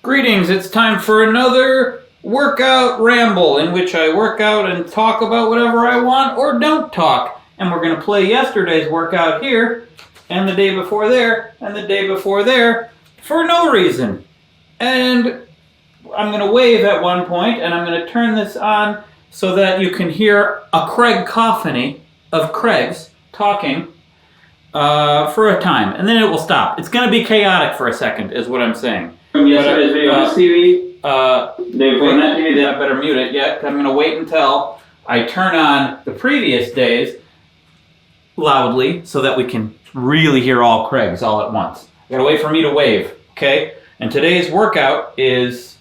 Greetings, it's time for another workout ramble in which I work out and talk about whatever I want or don't talk. And we're going to play yesterday's workout here, and the day before there, and the day before there, for no reason. And I'm going to wave at one point, and I'm going to turn this on so that you can hear a Craig cacophony of Craigs talking for a time, and then it will stop. It's going to be chaotic for a second, is what I'm saying. From yesterday's video on TV, they put that TV, I better mute it yet. I'm going to wait until I turn on the previous days loudly so that we can really hear all Craigs all at once. You gotta wait for me to wave, okay? And today's workout is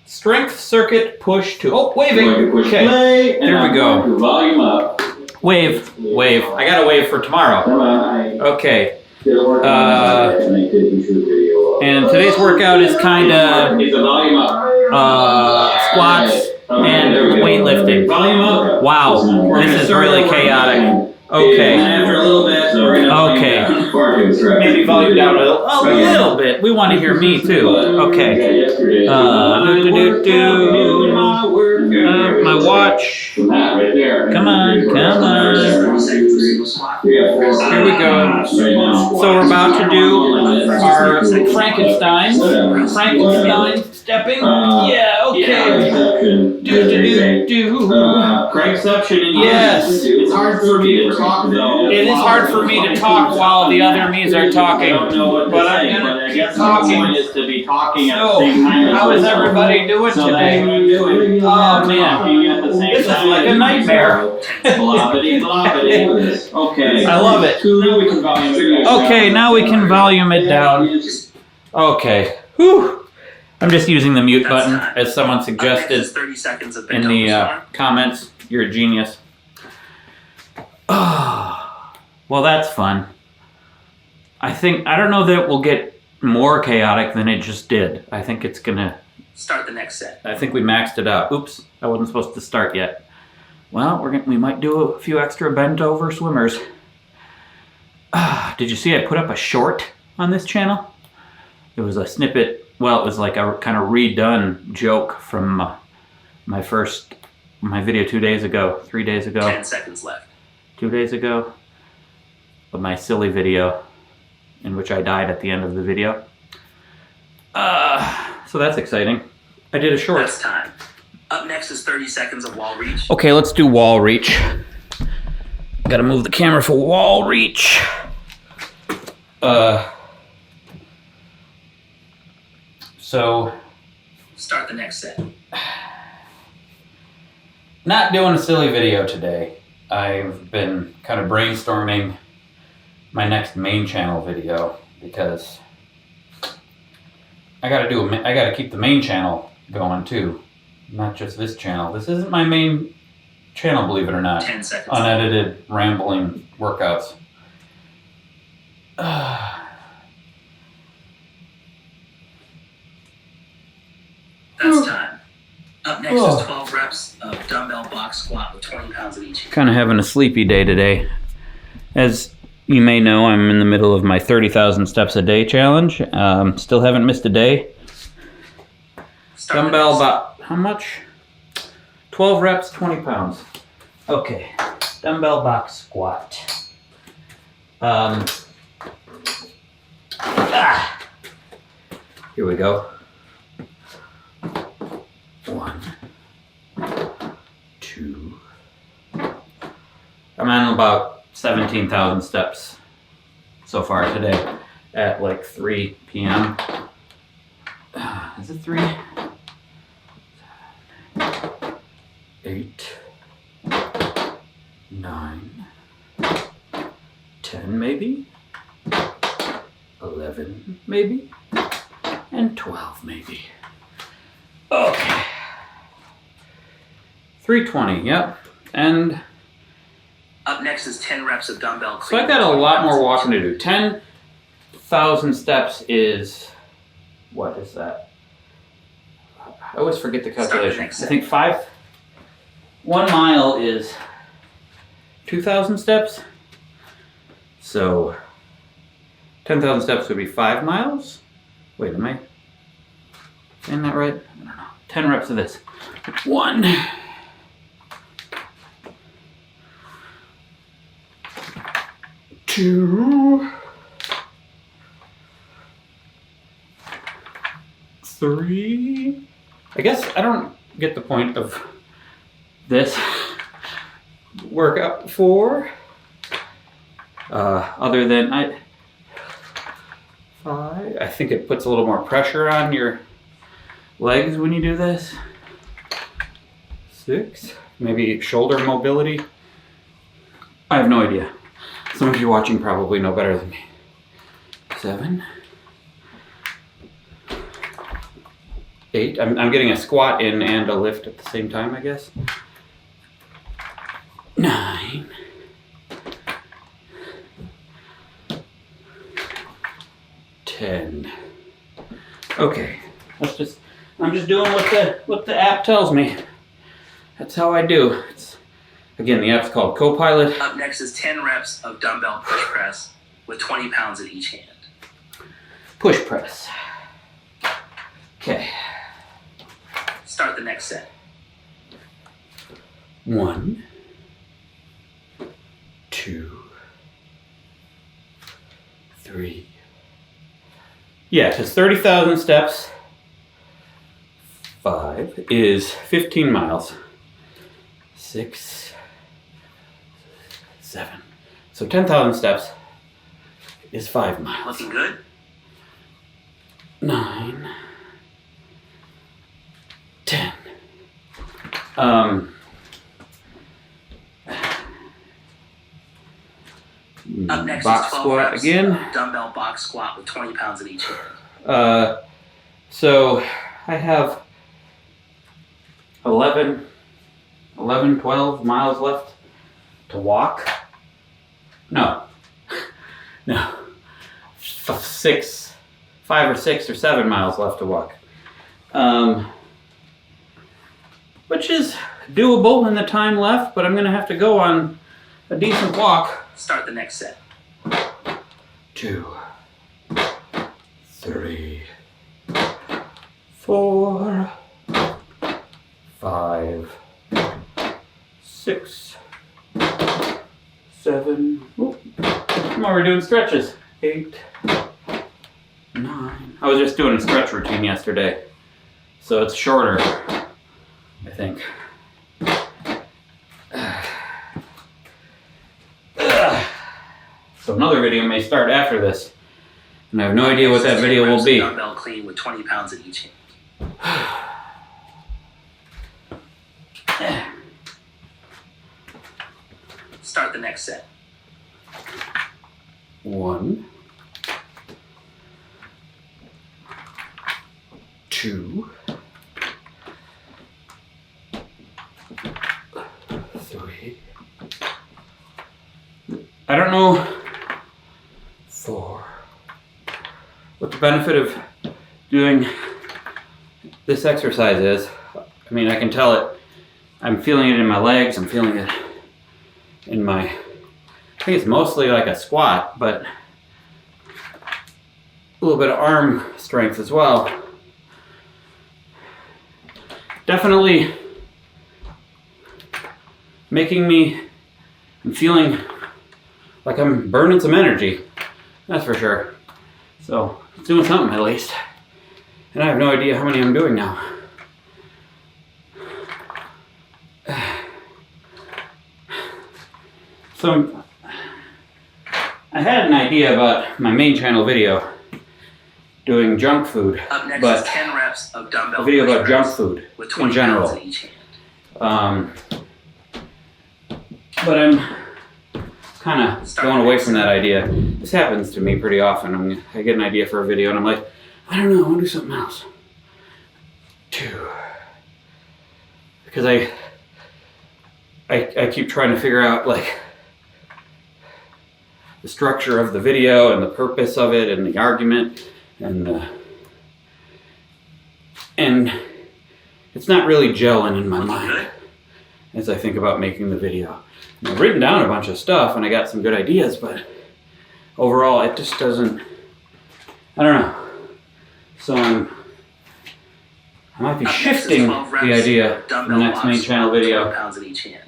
strength circuit push to, waving. Okay, there we go. Volume up. Wave. I gotta wave for tomorrow. Okay. And today's workout is kind of squats and weightlifting. Wow, this is really chaotic. Okay. After a little bit, Okay. Maybe volume down a little bit. We want to hear me too. Okay. My watch. Come on. Here we go. So we're about to do our Frankenstein stepping. Yeah, okay. Craigception. Yes. It's hard for me to talk though. It is hard for me to talk while the other me's are talking. But I'm gonna keep talking. Is to be talking at the So, same time. how is everybody doing today? Oh man, this is like a nightmare. Okay. I love it. Okay, now we can volume it down. Okay. Whew. I'm just using the mute button as someone suggested in the comments. You're a genius. Well, that's fun. I don't know that it will get more chaotic than it just did. I think it's gonna start the next set. I think we maxed it out. Oops, I wasn't supposed to start yet. Well, we might do a few extra bent over swimmers. Did you see I put up a short on this channel? It was a snippet. Well, it was like a kind of redone joke from my video 3 days ago. 10 seconds left. 2 days ago. Of my silly video in which I died at the end of the video. So that's exciting. I did a short. That's time. Up next is 30 seconds of wall reach. Okay, let's do wall reach. Gotta move the camera for wall reach. So start the next set. Not doing a silly video today. I've been kind of brainstorming my next main channel video because I gotta keep the main channel going too, not just this channel. This isn't my main channel, believe it or not. 10 seconds. Unedited, rambling workouts. That's time. Up next is 12 reps of dumbbell box squat with 20 pounds of each. Kind of having a sleepy day today. As you may know, I'm in the middle of my 30,000 steps a day challenge. Still haven't missed a day. Dumbbell about how much? 12 reps, 20 pounds. Okay, dumbbell box squat. Here we go. 1, 2. I'm on about 17,000 steps so far today at like 3 p.m. Is it 3? 8, 9, 10 maybe, 11 maybe, and 12 maybe. Okay. 320, yep. And up next is 10 reps of dumbbell. So I got a lot more walking to do. 10,000 steps is, what is that? I always forget the calculation. I think 1 mile is 2,000 steps. So 10,000 steps would be 5 miles. Wait, am I saying that right? I don't know. 10 reps of this. 1, 2, 3. I guess I don't get the point of this workout 4. Other than 5. I think it puts a little more pressure on your legs when you do this. 6. Maybe shoulder mobility. I have no idea. Some of you watching probably know better than me. 7. 8. I'm getting a squat in and a lift at the same time, I guess. 9. 10. Okay, I'm just doing what the app tells me. That's how I do. Again, the app's called Copilot. Up next is 10 reps of dumbbell push press with 20 pounds in each hand. Push press. Okay. Start the next set. 1, 2, 3. Yeah, because 30,000 steps, 5 is 15 miles. 6, 7. So 10,000 steps is 5 miles. Looking good? 9, 10. Up next Box is 12 squat reps again. of dumbbell box squat with 20 pounds in each hand. So I have 11, 12 miles left to walk. No. 5 or 6 or 7 miles left to walk. Which is doable in the time left, but I'm going to have to go on a decent walk. Start the next set. 2, 3, 4, 5, 6, 7. Come on, we're doing stretches. 8, 9. I was just doing a stretch routine yesterday, so it's shorter, I think. So another video may start after this, and I have no idea what that video will be. Dumbbell clean with 20 pounds in each hand. Start the next set. 1, 2, 3. I don't know 4. What the benefit of doing this exercise is. I mean, I can tell it. I'm feeling it in my legs. I'm feeling it in my, I think it's mostly like a squat, but a little bit of arm strength as well. Definitely making me, I'm feeling like I'm burning some energy. That's for sure. So it's doing something at least. And I have no idea how many I'm doing now. So I had an idea about my main channel video doing junk food. Up next but is 10 reps of dumbbell a video push about press junk food with in 20 general. pounds in each hand. But I'm kind of going away from that idea. This happens to me pretty often. I get an idea for a video and I'm like, I don't know, I want to do something else. 2. Because I keep trying to figure out like the structure of the video and the purpose of it and the argument and it's not really gelling in my mind as I think about making the video. And I've written down a bunch of stuff and I got some good ideas, but overall it just doesn't, I don't know. So I might be Up next is shifting 12 reps the idea of for the dumbbell next box main squat channel with video. 12 pounds in each hand.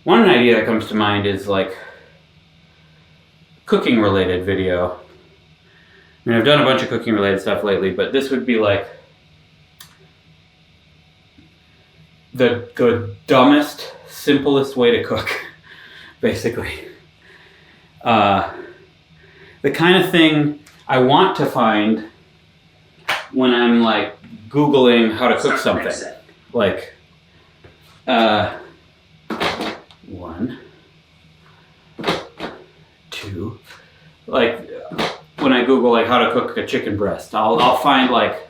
One idea that comes to mind is like cooking related video. I mean, I've done a bunch of cooking related stuff lately, but this would be like the dumbest, simplest way to cook, basically. The kind of thing I want to find when I'm like Googling how to cook something. Like, 1, 2, like when I Google like how to cook a chicken breast, I'll find like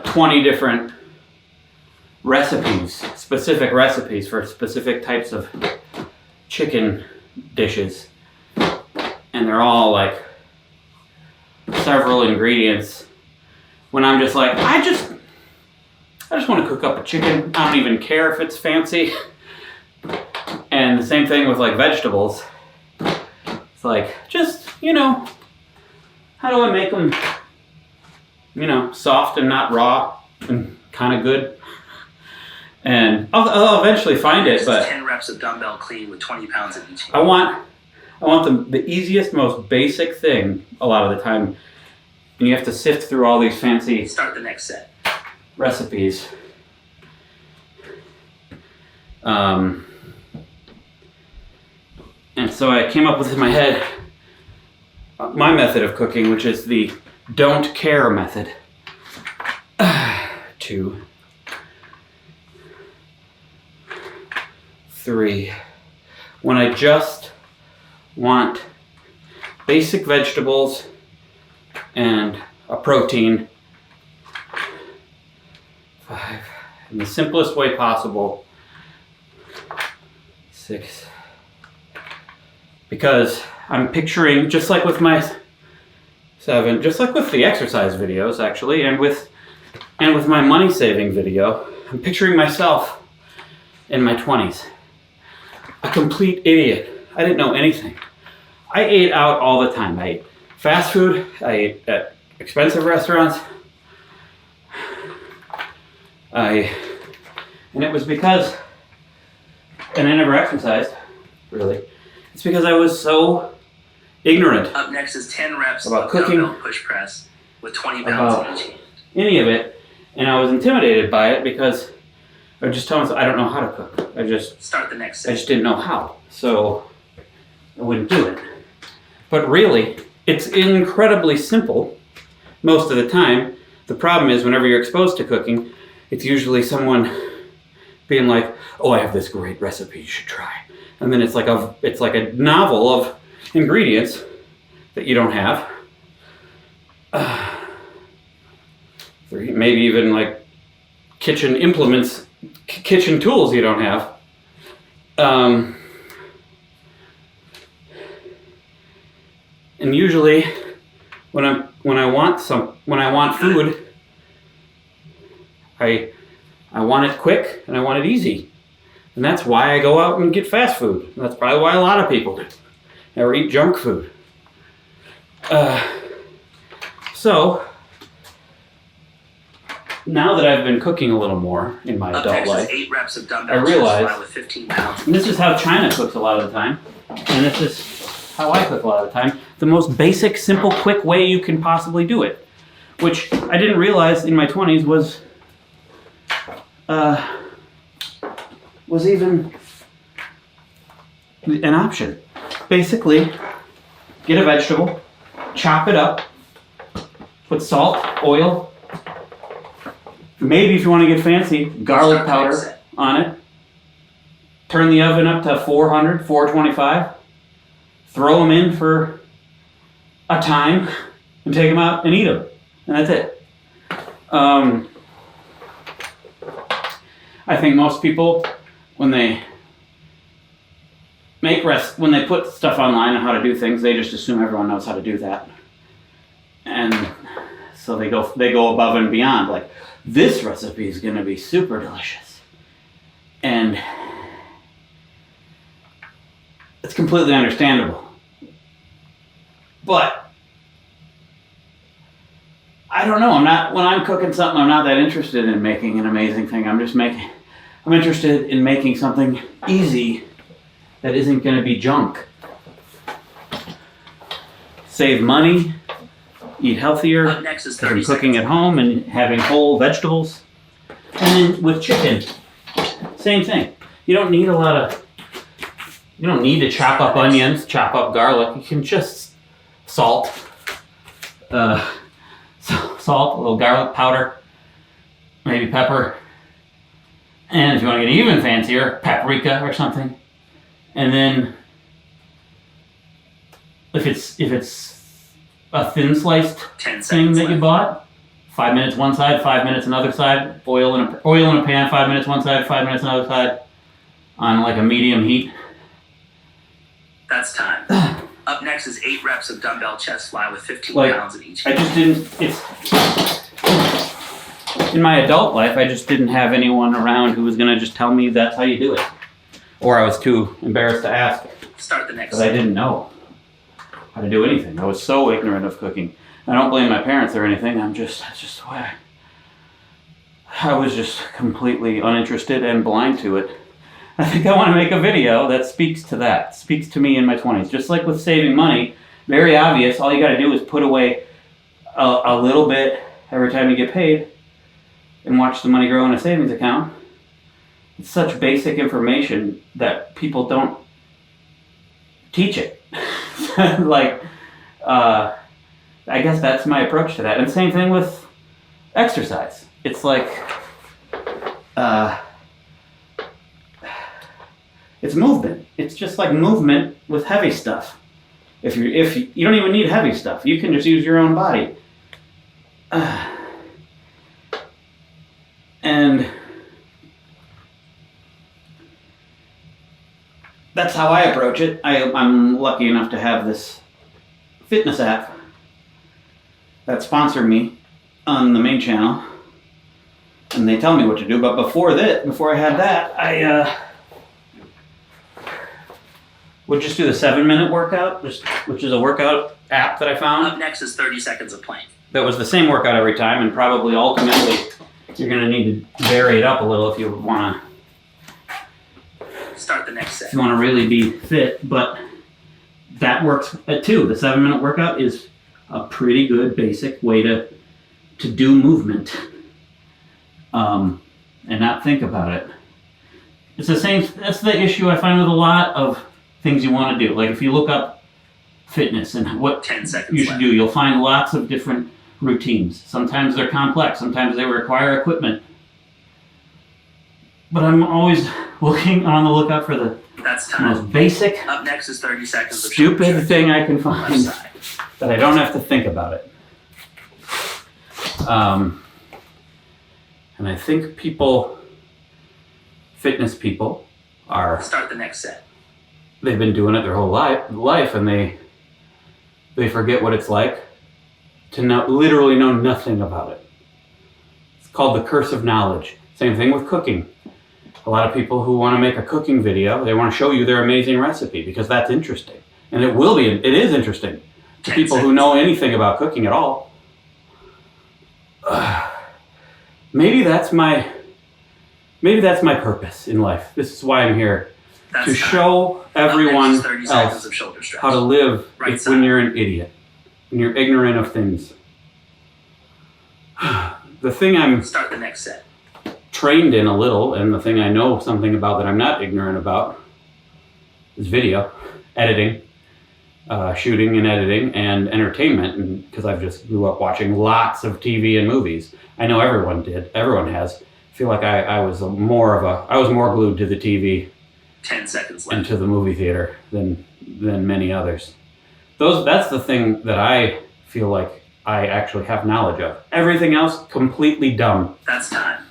20 different recipes, specific recipes for specific types of chicken dishes, and they're all like several ingredients. When I'm just like, I just want to cook up a chicken. I don't even care if it's fancy. And the same thing with like vegetables. It's like, just, how do I make them, soft and not raw and kind of good? And I'll eventually find it, but 10 reps of dumbbell clean with 20 pounds in each hand. I want the easiest, most basic thing a lot of the time. And you have to sift through all these fancy Start the next set. recipes. And so I came up with in my head my method of cooking, which is the don't care method. 2, 3. When I just want basic vegetables and a protein. 5. In the simplest way possible. 6. Because I'm picturing, just like with my 7, just like with the exercise videos actually, and with my money saving video, I'm picturing myself in my 20s. A complete idiot. I didn't know anything. I ate out all the time. I ate fast food, I ate at expensive restaurants. And it was because, and I never exercised, really. It's because I was so ignorant Up next is 10 reps about of cooking, dumbbell push press with 20 pounds about in each hand. any of it, and I was intimidated by it because I was just telling myself I don't know how to cook. Start the next I set. just didn't know how, so I wouldn't do it. But really, it's incredibly simple most of the time. The problem is whenever you're exposed to cooking, it's usually someone being like, oh, I have this great recipe you should try. And then it's like a novel of ingredients that you don't have. 3, maybe even like kitchen implements, kitchen tools you don't have. And usually, when I want food, I want it quick and I want it easy, and that's why I go out and get fast food. And that's probably why a lot of people do, or eat junk food. So now that I've been cooking a little more in my Up adult next life, is 8 reps of I dumbbell realized- chest fly with 15 pounds. and this is how China cooks a lot of the time, and this is how I cook a lot of the time. The most basic, simple, quick way you can possibly do it, which I didn't realize in my 20s was even an option. Basically, get a vegetable, chop it up, put salt, oil, maybe if you want to get fancy, garlic powder on it. Turn the oven up to 400, 425. Throw them in for a time and take them out and eat them. And that's it. I think most people, when they put stuff online on how to do things, they just assume everyone knows how to do that. And so they go above and beyond. Like, this recipe is going to be super delicious. And it's completely understandable. But I don't know. When I'm cooking something, I'm not that interested in making an amazing thing. I'm interested in making something easy that isn't going to be junk. Save money, eat healthier, Up next is because I'm 30 cooking seconds. at home and having whole vegetables. And then with chicken, same thing. You don't need to chop up onions, chop up garlic. You can just salt, a little garlic powder, maybe pepper, and if you want to get even fancier, paprika or something. And then if it's a thin sliced 10 thing seconds that you left. bought, 5 minutes one side, 5 minutes another side, oil in a pan, 5 minutes one side, 5 minutes another side, on like a medium heat. That's time. Up next is 8 reps of dumbbell chest fly with 15 Like, pounds in each I hand. just didn't, in my adult life, I just didn't have anyone around who was going to just tell me that's how you do it. Or I was too embarrassed to ask, Start the next because I set. didn't know how to do anything. I was so ignorant of cooking. I don't blame my parents or anything, that's just the way I was just completely uninterested and blind to it. I think I want to make a video that speaks to me in my 20s. Just like with saving money, very obvious, all you got to do is put away a little bit every time you get paid and watch the money grow in a savings account. It's such basic information that people don't teach it. I guess that's my approach to that. And same thing with exercise. It's like, it's movement. It's just like movement with heavy stuff. If you don't even need heavy stuff, you can just use your own body. And that's how I approach it. I'm lucky enough to have this fitness app that sponsored me on the main channel, and they tell me what to do. But before I had that, I would just do the 7-minute workout, which is a workout app that I found. Up next is 30 seconds of plank. That was the same workout every time, and probably ultimately you're going to need to vary it up a little if you want Start the next set. to really be fit. But that works too. The 7-minute workout is a pretty good basic way to do movement, and not think about it. It's the same. That's the issue I find with a lot of things you want to do. Like if you look up fitness and what 10 seconds you should left. do, you'll find lots of different routines. Sometimes they're complex. Sometimes they require equipment. But I'm always looking on the lookout for the That's time. most basic, Up next is 30 seconds of shoulder stupid stretch. thing I can Left find side. that I don't have to think about it. And I think fitness people Start the next set. they've been doing it their whole life, and they forget what it's like to literally know nothing about it. It's called the curse of knowledge. Same thing with cooking. A lot of people who want to make a cooking video, they want to show you their amazing recipe because that's interesting. And it is interesting to 10 people who seconds. know anything about cooking at all. Maybe that's my purpose in life. This is why I'm here. That's To time. show Up next everyone is 30 seconds else of shoulder stretch. how to live Right when side. you're an idiot, when you're ignorant of things. The thing I'm Start the next set. trained in a little, and the thing I know something about that I'm not ignorant about, is video, editing, shooting and editing, and entertainment, and because I've just grew up watching lots of TV and movies. I know everyone did. Everyone has. I feel like I was more glued to the TV 10 seconds and left. to the movie theater than many others. That's the thing that I feel like I actually have knowledge of. Everything else, completely dumb. That's time.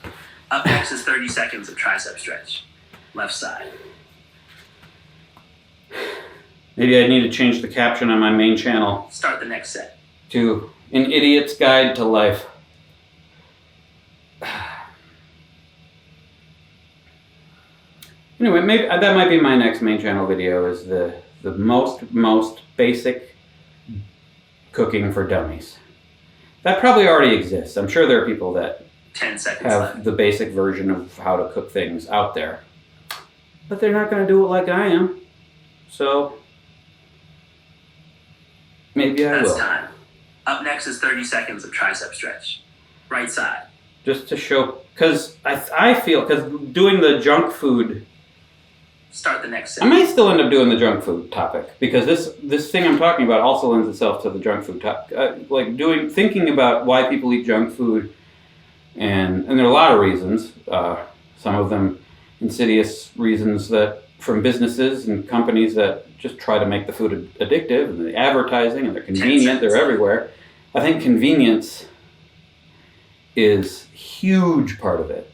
Up next is 30 seconds of tricep stretch. Left side. Maybe I need to change the caption on my main channel Start the next set. to An Idiot's Guide to Life. Anyway, maybe that might be my next main channel video, is the most basic cooking for dummies. That probably already exists. I'm sure there are people that 10 seconds have left. the basic version of how to cook things out there. But they're not going to do it like I am. So maybe I That's will. time. Up next is 30 seconds of tricep stretch. Right side. Just to show, because I feel, because doing the junk food, Start the next I set. may still end up doing the junk food topic, because this thing I'm talking about also lends itself to the junk food topic. Thinking about why people eat junk food, and there are a lot of reasons, some of them insidious reasons that from businesses and companies that just try to make the food addictive, and the advertising, and they're convenient, they're everywhere. I think convenience is a huge part of it.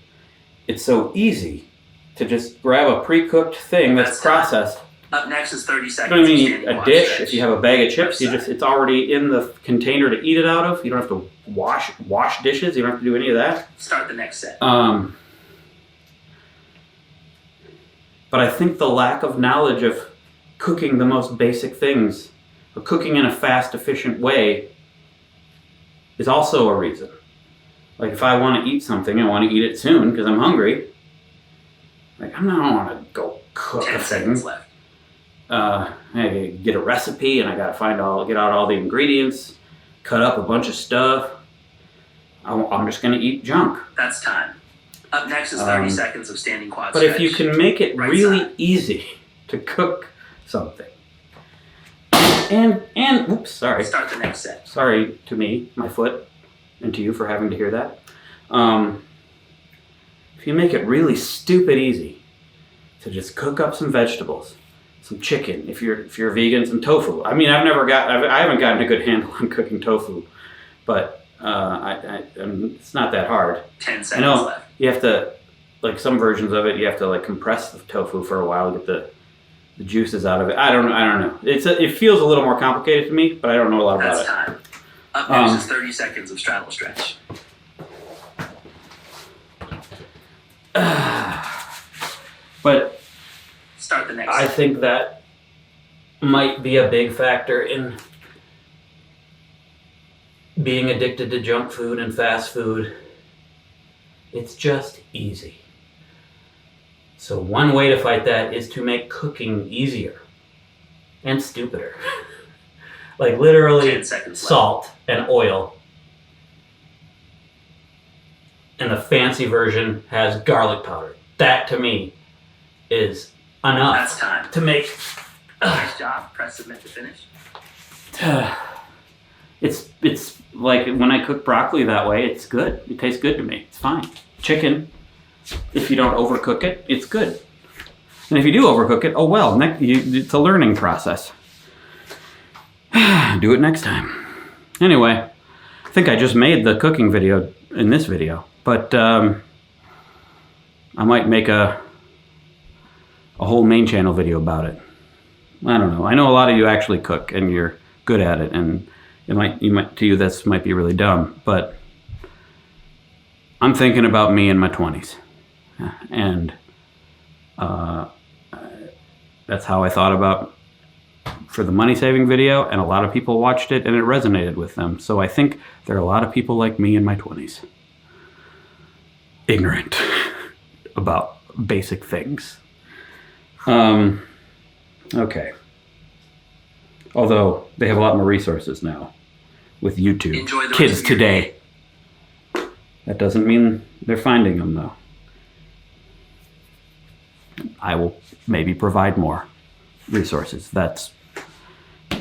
It's so easy to just grab a pre-cooked thing that's processed. Up next is 30 seconds. You don't even of need standing a quad dish. stretch. If you have a bag of chips, it's already in the container to eat it out of. You don't have to wash dishes. You don't have to do any of that. Start the next set. But I think the lack of knowledge of cooking the most basic things, or cooking in a fast, efficient way, is also a reason. Like if I want to eat something, I want to eat it soon because I'm hungry. Like I don't want to go cook 10 a thing. seconds left. I get a recipe and I gotta get out all the ingredients, cut up a bunch of stuff. I'm just gonna eat junk. That's time. Up next is 30 seconds of standing quad But stretch. if you can make it Right really side. easy to cook something, and oops, sorry. Start the next set. Sorry to me, my foot, and to you for having to hear that. If you make it really stupid easy to just cook up some vegetables, some chicken, if you're vegan, some tofu. I mean, I haven't gotten a good handle on cooking tofu, but it's not that hard. 10 I seconds know left. you have to, like some versions of it, you have to like compress the tofu for a while to get the juices out of it. I don't know. It feels a little more complicated to me, but I don't know a lot about That's it. time. Up next is 30 seconds of straddle stretch. But Start the next I set. think that might be a big factor in being addicted to junk food and fast food. It's just easy. So one way to fight that is to make cooking easier and stupider. Like literally 10 seconds left. salt and oil. And the fancy version has garlic powder. That to me is enough That's time. to make Nice job. Press submit to finish. it's like when I cook broccoli that way, it's good. It tastes good to me. It's fine. Chicken, if you don't overcook it, it's good. And if you do overcook it, oh well, it's a learning process. Do it next time. Anyway, I think I just made the cooking video in this video, but I might make a whole main channel video about it. I don't know. I know a lot of you actually cook and you're good at it, and to you this might be really dumb, but I'm thinking about me in my 20s, and that's how I thought about for the money saving video, and a lot of people watched it and it resonated with them. So I think there are a lot of people like me in my 20s, ignorant about basic things. Okay. Although they have a lot more resources now with YouTube. Enjoy the rest Kids of your today. That doesn't mean they're finding them though. I will maybe provide more resources. That's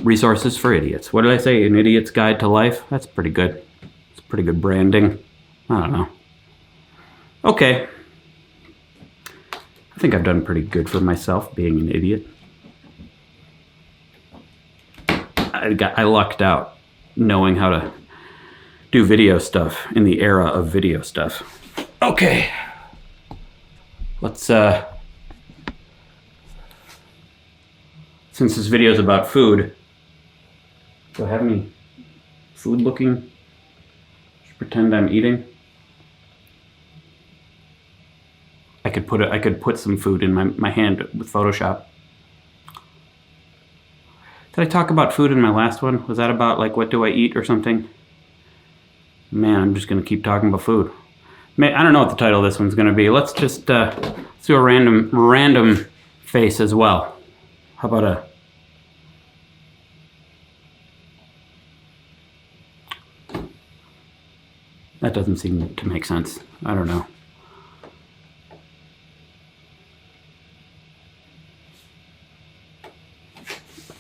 resources for idiots. What did I say? An idiot's guide to life? That's pretty good. It's pretty good branding. I don't know. Okay. I think I've done pretty good for myself being an idiot. I lucked out knowing how to do video stuff in the era of video stuff. Okay. Let's since this video is about food, do I have any food looking? Just pretend I'm eating. I could put some food in my hand with Photoshop. Did I talk about food in my last one? Was that about like what do I eat or something? Man, I'm just going to keep talking about food. I don't know what the title of this one's going to be. Let's just let's do a random face as well. How about a... That doesn't seem to make sense. I don't know.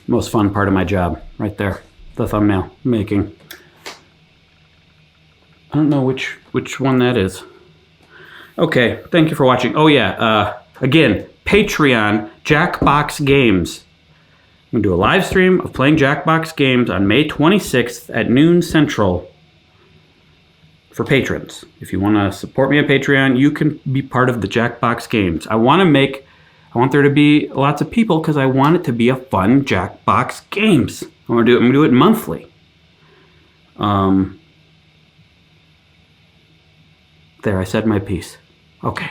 Most fun part of my job, right there. The thumbnail making. I don't know which one that is. Okay, thank you for watching. Oh yeah, again, Patreon, Jackbox Games. I'm gonna do a live stream of playing Jackbox Games on May 26th at noon Central for patrons. If you wanna support me on Patreon, you can be part of the Jackbox Games. I want there to be lots of people because I want it to be a fun Jackbox Games. I'm gonna do it monthly. There, I said my piece. Okay.